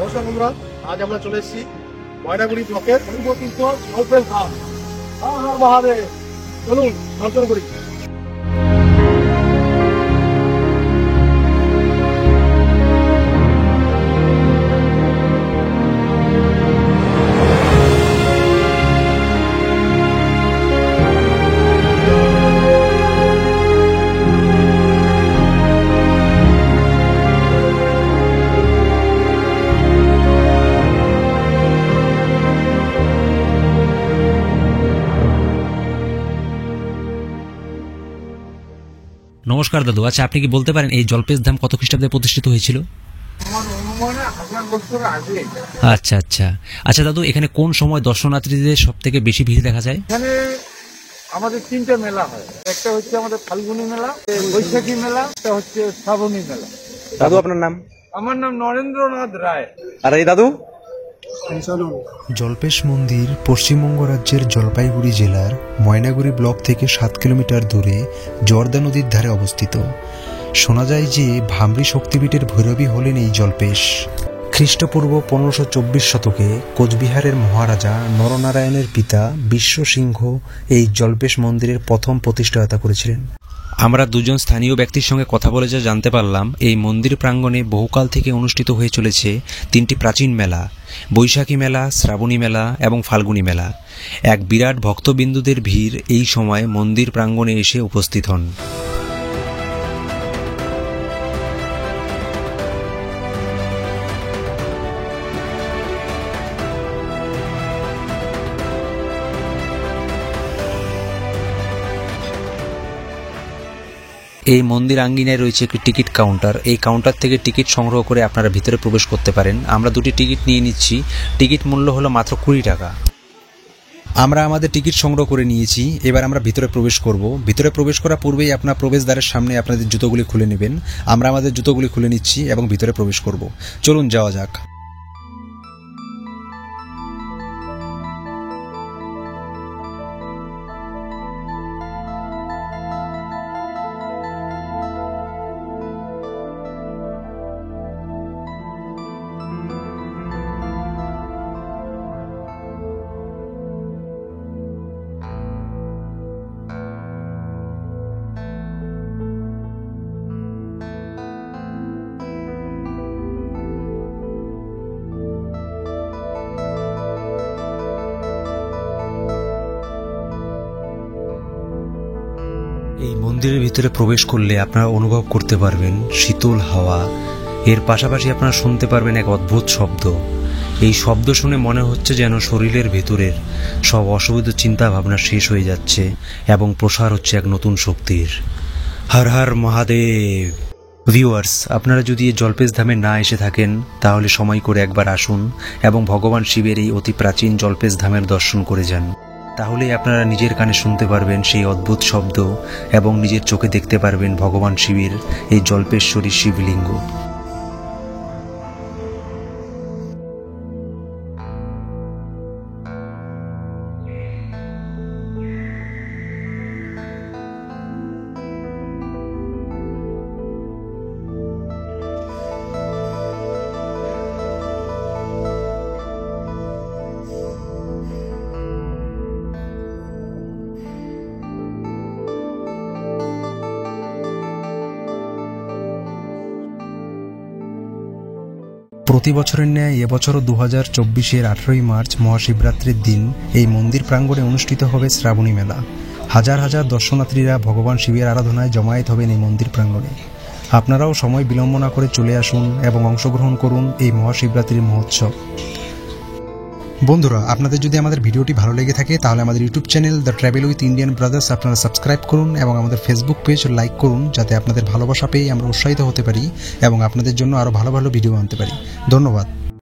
নমস্কার বন্ধুরা, আজ আমরা চলে এসেছি ময়নাগুড়ি ব্লকের পূর্বতীর্থ জলপেশ ধাম। মহাদেব, চলুন দর্শন করি। নমস্কার দাদু। আচ্ছা, আপনি কি বলতে পারেন এই জলপেশ ধাম কত খ্রিস্টাব্দে প্রতিষ্ঠিত হয়েছিল? আচ্ছা আচ্ছা আচ্ছা দাদু, এখানে কোন সময় দর্শনার্থীদের সব থেকে বেশি ভিড় দেখা যায়? এখানে আমাদের তিনটা মেলা হয়। একটা হচ্ছে আমাদের ফাল্গুনী মেলা, বৈশাখী মেলা, একটা হচ্ছে শ্রাবণী মেলা। দাদু আপনার নাম? আমার নাম নরেন্দ্রনাথ রায়। আর এই দাদু? জলপেশ মন্দির পশ্চিমবঙ্গ রাজ্যের জলপাইগুড়ি জেলার ময়নাগুড়ি ব্লক থেকে 7 কিলোমিটার দূরে জর্দা নদীর ধারে অবস্থিত। শোনা যায় যে ভামরি শক্তিপীঠের ভৈরবী হলেন এই জলপেশ। খ্রিস্টপূর্ব 1524 শতকে কোচবিহারের মহারাজা নরনারায়ণের পিতা বিশ্ব সিংহ এই জলপেশ মন্দিরের প্রথম প্রতিষ্ঠাতা করেছিলেন। আমরা দুজন স্থানীয় ব্যক্তির সঙ্গে কথা বলে যা জানতে পারলাম, এই মন্দির প্রাঙ্গণে বহুকাল থেকে অনুষ্ঠিত হয়ে চলেছে 3টি প্রাচীন মেলা: বৈশাখী মেলা, শ্রাবণী মেলা এবং ফাল্গুনী মেলা। এক বিরাট ভক্তবিন্দুদের ভিড় এই সময় মন্দির প্রাঙ্গণে এসে উপস্থিত হন। এই মন্দির আঙ্গিনায় রয়েছে একটি টিকিট কাউন্টার। এই কাউন্টার থেকে টিকিট সংগ্রহ করে আপনারা ভিতরে প্রবেশ করতে পারেন। আমরা 2টি টিকিট নিয়ে নিচ্ছি। টিকিট মূল্য হলো মাত্র 20 টাকা। আমরা আমাদের টিকিট সংগ্রহ করে নিয়েছি। এবার আমরা ভিতরে প্রবেশ করব। ভিতরে প্রবেশ করার পূর্বেই আপনার প্রবেশদ্বারের সামনে আপনাদের জুতোগুলি খুলে নেবেন। আমরা আমাদের জুতোগুলি খুলে নিচ্ছি এবং ভিতরে প্রবেশ করব। চলুন যাওয়া যাক। এই মন্দিরের ভিতরে প্রবেশ করলে আপনারা অনুভব করতে পারবেন শীতল হাওয়া। এর পাশাপাশি আপনারা শুনতে পারবেন এক অদ্ভুত শব্দ। এই শব্দ শুনে মনে হচ্ছে যেন শরীরের ভেতরের সব অসুবিধা চিন্তা ভাবনা শেষ হয়ে যাচ্ছে এবং প্রসার হচ্ছে এক নতুন শক্তির। হর হর মহাদেব। ভিউয়ার্স, আপনারা যদি এই জলপেশ ধামে না এসে থাকেন তাহলে সময় করে একবার আসুন এবং ভগবান শিবের এই অতি প্রাচীন জলপেশ ধামের দর্শন করে যান। তাহলেই আপনারা নিজের কানে শুনতে পারবেন সেই অদ্ভুত শব্দ এবং নিজের চোখে দেখতে পারবেন ভগবান শিবের এই জল্পেশ্বরী শিবলিঙ্গ। প্রতি বছরের ন্যায় এবছরও 2024-এর 18ই মার্চ মহাশিবরাত্রির দিন এই মন্দির প্রাঙ্গণে অনুষ্ঠিত হবে শ্রাবণী মেলা। হাজার হাজার দর্শনার্থীরা ভগবান শিবের আরাধনায় জমায়েত হবেন এই মন্দির প্রাঙ্গণে। আপনারাও সময় বিলম্ব না করে চলে আসুন এবং অংশগ্রহণ করুন এই মহাশিবরাত্রির মহোৎসব। বন্ধুরা, আপনাদের যদি আমাদের ভিডিওটি ভালো লেগে থাকে তাহলে আমাদের YouTube channel the travel with Indian brothers আপনারা সাবস্ক্রাইব করুন এবং আমাদের ফেসবুক পেজ লাইক করুন, যাতে আপনাদের ভালোবাসা পেয়ে আমরা উৎসাহিত হতে পারি এবং আপনাদের জন্য আরও ভালো ভালো ভিডিও আনতে পারি। ধন্যবাদ।